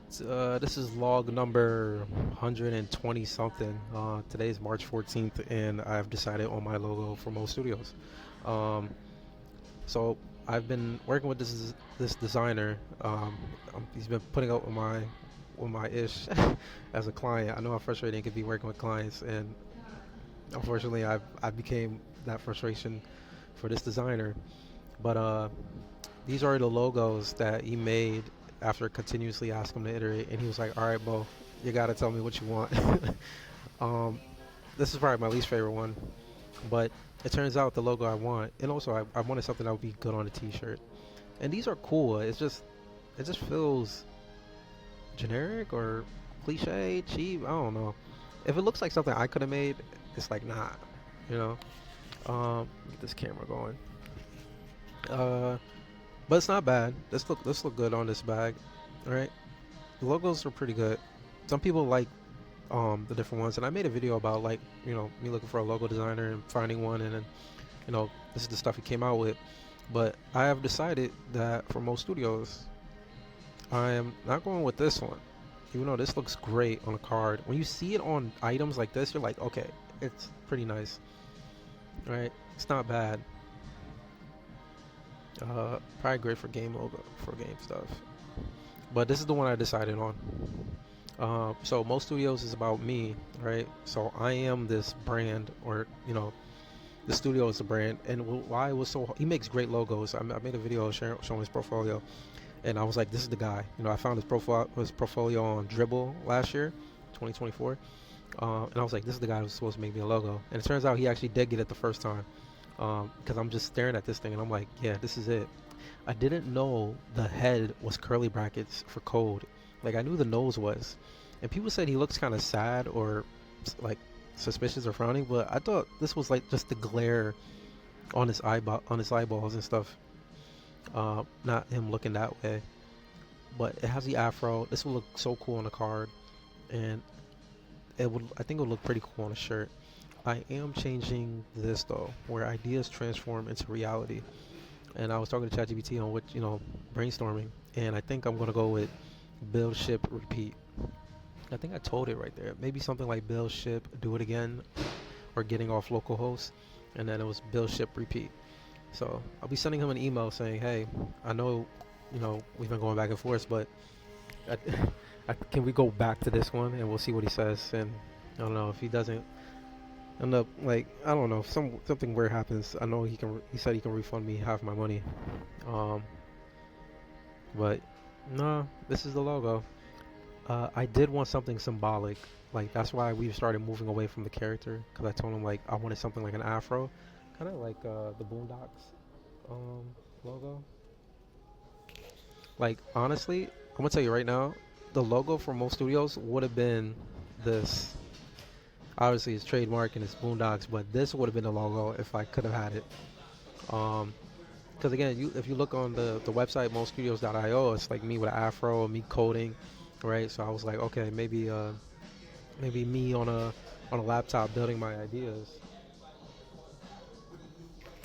This is log number 120 something. Today is March 14th, and I've decided on my logo for MoStudios. Um, so I've been working with this designer. He's been putting up with my ish as a client. I know how frustrating it can be working with clients, and unfortunately, I became that frustration for this designer. But these are the logos that he made after continuously asking him to iterate, and he was like, "All right, Bo, you gotta tell me what you want." um, this is probably my least favorite one, but it turns out the logo I want, and also I wanted something that would be good on a T-shirt. And these are cool. It just feels generic or cliche, cheap. I don't know. If it looks like something I could have made, it's like nah, you know. Get this camera going. Uh, but it's not bad. This look good on this bag, all right? The logos are pretty good. Some people like the different ones, and I made a video about like me looking for a logo designer and finding one, and then this is the stuff he came out with. But I have decided that for most studios, I am not going with this one, even though this looks great on a card. When you see it on items like this, you're like, okay, it's pretty nice, right? It's not bad. Probably great for game logo for game stuff. But this is the one I decided on. So most studios is about me, right? So I am this brand, or the studio is a brand. And why it was so he makes great logos. I made a video showing his portfolio, and I was like, this is the guy. I found his portfolio on Dribble last year, 2024. And I was like, this is the guy who's supposed to make me a logo. And it turns out he actually did get it the first time. Because I'm just staring at this thing and I'm like, yeah, this is it. I didn't know the head was curly brackets for code. Like, I knew the nose was. And people said he looks kind of sad or like suspicious or frowning, but I thought this was like just the glare on his eyeballs and stuff. Not him looking that way. But it has the afro. This will look so cool on a card, and I think it would look pretty cool on a shirt. I am changing this though, where ideas transform into reality. And I was talking to ChatGPT on what brainstorming, and I think I'm gonna go with build, ship, repeat. I think I told it right there. Maybe something like build, ship, do it again, or getting off localhost, and then it was build, ship, repeat. So I'll be sending him an email saying, hey, I know, we've been going back and forth, but I, can we go back to this one and we'll see what he says. And I don't know if he doesn't end up like I don't know if something weird happens. I know he said he can refund me half my money. Um, but no, this is the logo. I did want something symbolic. Like that's why we started moving away from the character because I told him like I wanted something like an afro, kind of like the Boondocks logo. Like honestly, I'm gonna tell you right now, the logo for most studios would have been this. Obviously, it's trademark and it's Boondocks, but this would have been the logo if I could have had it. Because again, if you look on the website MoStudios.io, it's like me with an afro, me coding, right? So I was like, okay, maybe me on a laptop building my ideas,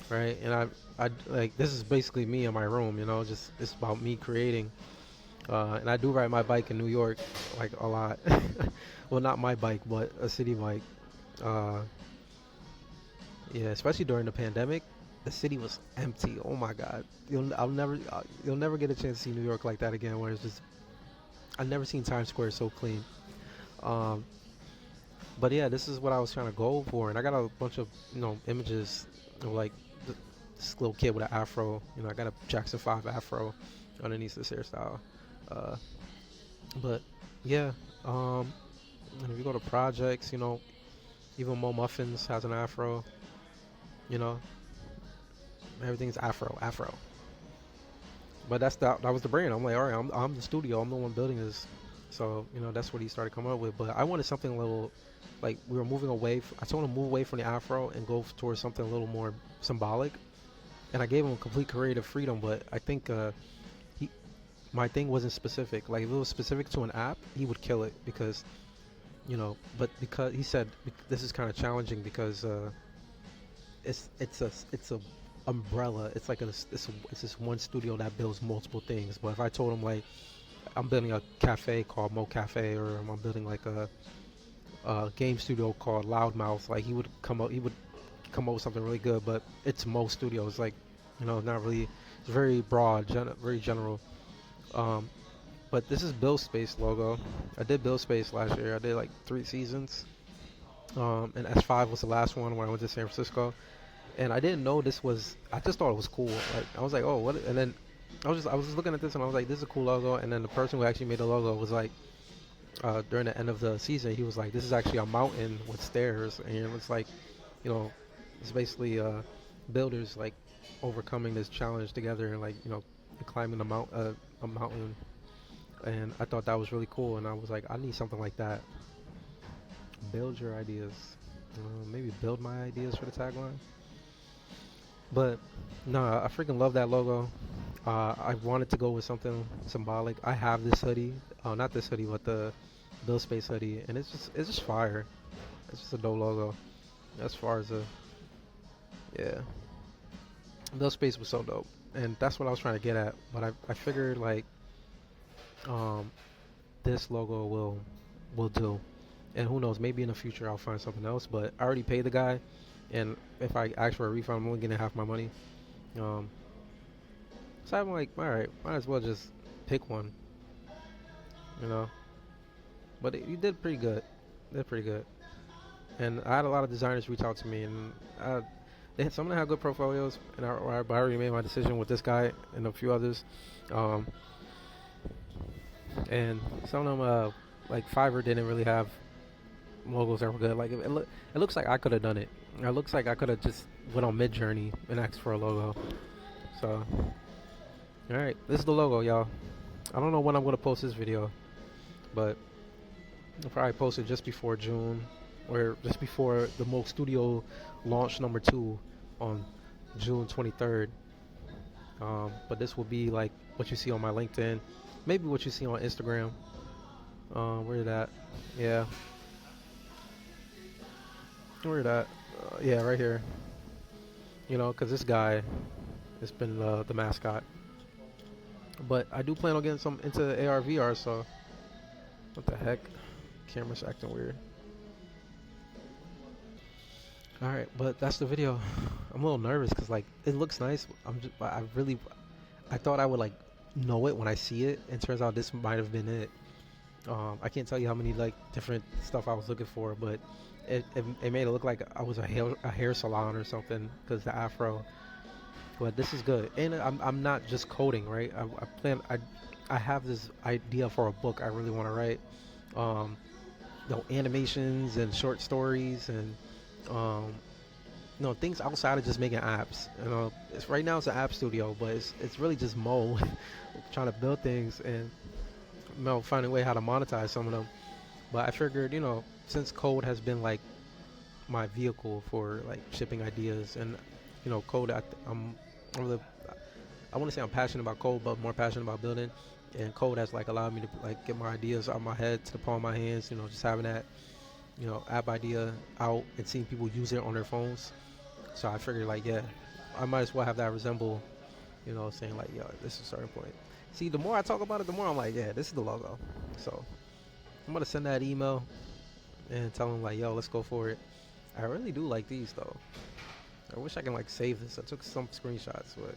right? And I like this is basically me in my room, just it's about me creating. And I do ride my bike in New York like a lot. Well, not my bike, but a city bike. Uh, yeah, especially during the pandemic, the city was empty. Oh my God, you'll never get a chance to see New York like that again. Where it's just, I've never seen Times Square so clean. Um, but yeah, this is what I was trying to go for, and I got a bunch of images of like this little kid with an afro. I got a Jackson 5 afro underneath this hairstyle. Uh, but yeah, and if you go to projects, even Mo Muffins has an afro. You know, everything's afro. But that was the brand. I'm like, all right, I'm the studio. I'm the one building this. So that's what he started coming up with. But I wanted something a little like we were moving away. I told him to move away from the afro and go towards something a little more symbolic. And I gave him complete creative freedom. But I think he my thing wasn't specific. Like if it was specific to an app, he would kill it because But because he said this is kind of challenging because it's a umbrella. It's like it's this one studio that builds multiple things. But if I told him like I'm building a cafe called Mo Cafe, or I'm building like a game studio called Loudmouth. Like he would come up with something really good, but it's Mo Studios. Like, not really. It's very broad, very general. Um, but this is Build Space logo. I did Build Space last year. I did like 3 seasons. And S5 was the last one when I went to San Francisco. And I didn't know this was. I just thought it was cool. Like I was like, oh, what? And then I was just looking at this and I was like, this is a cool logo. And then the person who actually made the logo was like, during the end of the season, he was like, this is actually a mountain with stairs, and it was like, you know, it's basically builders like overcoming this challenge together and like climbing a mountain. And I thought that was really cool, and I was like, I need something like that. Build your ideas. Maybe build my ideas for the tagline. But no, I freaking love that logo. I wanted to go with something symbolic. I have this hoodie, not this hoodie, but the Bill Space hoodie, and it's just fire. It's just a dope logo. As far as yeah, Bill Space was so dope, and that's what I was trying to get at. But I figured like um, this logo will do, and who knows, maybe in the future I'll find something else. But I already paid the guy, and if I ask for a refund, I'm only getting half my money. Um, so I'm like, all right, might as well just pick one, you know. But he did pretty good. Did pretty good. And I had a lot of designers reach out to me, and some of them have good portfolios. And I already made my decision with this guy and a few others. Um, and some of them, like Fiverr, didn't really have logos that were good. Like it looks like I could have done it. It looks like I could have just went on Midjourney and asked for a logo. So, all right, this is the logo, y'all. I don't know when I'm gonna post this video, but I'll probably post it just before June, or just before the MoStudio launch #2 on June 23rd. But this will be like what you see on my LinkedIn, maybe what you see on Instagram. Where that? Yeah, where that? Yeah, right here. Because this guy has been the mascot. But I do plan on getting some into AR VR. So what the heck? Camera's acting weird. All right, but that's the video. I'm a little nervous because like it looks nice. I thought I would like know it when I see it, and turns out this might have been it. I can't tell you how many like different stuff I was looking for, but it made it look like I was a hair salon or something because the afro. But this is good, and I'm not just coding, right? I have this idea for a book I really want to write. Um, Animations and short stories and um, things outside of just making apps. It's right now it's an app studio, but it's really just Mo trying to build things and finding a way how to monetize some of them. But I figured, since code has been like my vehicle for like shipping ideas, and code, I'm really, I want to say I'm passionate about code, but more passionate about building. And code has like allowed me to like get my ideas out of my head to the palm of my hands. Just having that app idea out and seeing people use it on their phones. So I figured like, yeah, I might as well have that resemble, saying like, yo, this is a starting point. See, the more I talk about it, the more I'm like, yeah, this is the logo. So I'm gonna send that email and tell them like, yo, let's go for it. I really do like these though. I wish I can like save this. I took some screenshots, but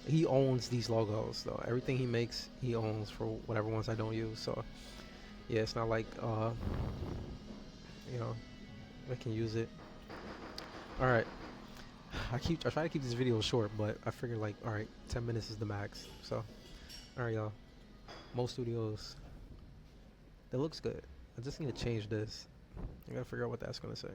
he owns these logos though. Everything he makes, he owns for whatever ones I don't use. So yeah, it's not like I can use it. All right. I try to keep this video short, but I figured like, all right, 10 minutes is the max. So, all right, y'all. MoStudios. It looks good. I just need to change this. I gotta figure out what that's gonna say.